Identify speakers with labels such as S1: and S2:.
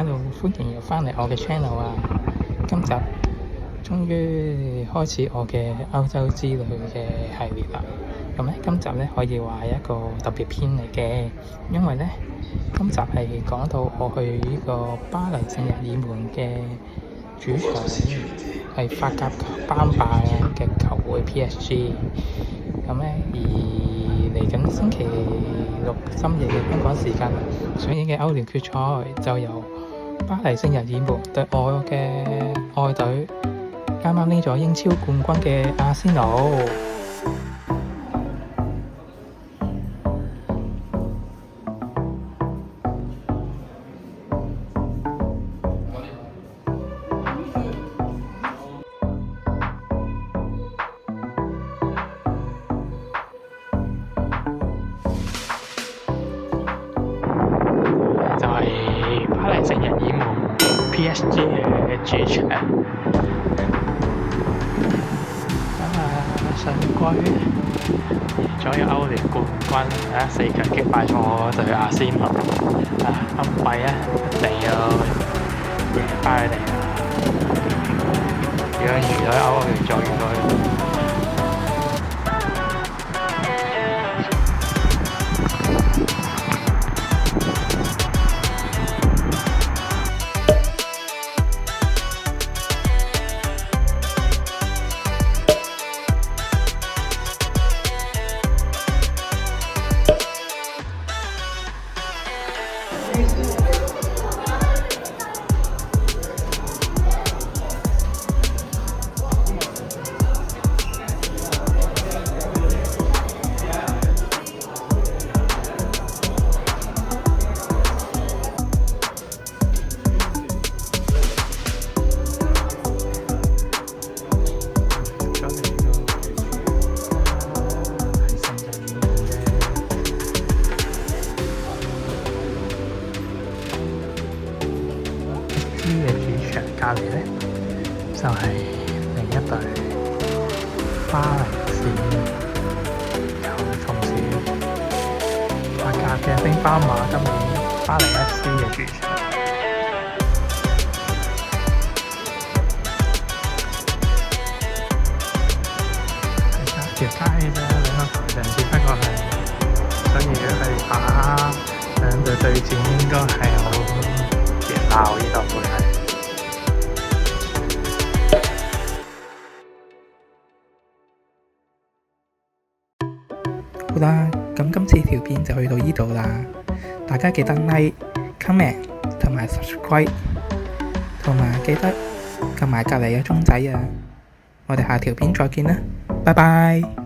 S1: Hello，歡迎又返嚟我嘅 channel 啊！今集終於開始我嘅歐洲之旅嘅系列啦。咁咧，今集咧可以話係一個特別篇嚟嘅，因為咧今集係講到我去呢個巴黎聖日耳門嘅主場係法甲班霸嘅球會 PSG。咁咧，而嚟緊星期六深夜嘅香港時間上映嘅歐聯決賽，就由巴黎聖日耳門對我嘅愛隊，啱啱拎咗英超冠軍嘅阿仙奴。就係巴黎聖日耳門 PSG 嘅主場。上季贏咗歐聯冠軍，4強擊敗咗對阿仙奴。今季一定要贏翻佢哋啦！如果遇到歐聯再遇佢。嘅主場隔離咧，就係另一隊巴黎市球同事法甲嘅兵斑馬，今年巴黎 FC 嘅主場。係隔條街啫，兩個球場只不過係，所以如果佢哋打兩隊對戰，應該係好熱鬧呢度會係。好啦，咁今次條片就去到呢度啦，大家記得 like、comment 同埋 subscribe， 同埋記得撳埋隔離嘅鐘仔啊！我哋下條片再見啦，拜拜。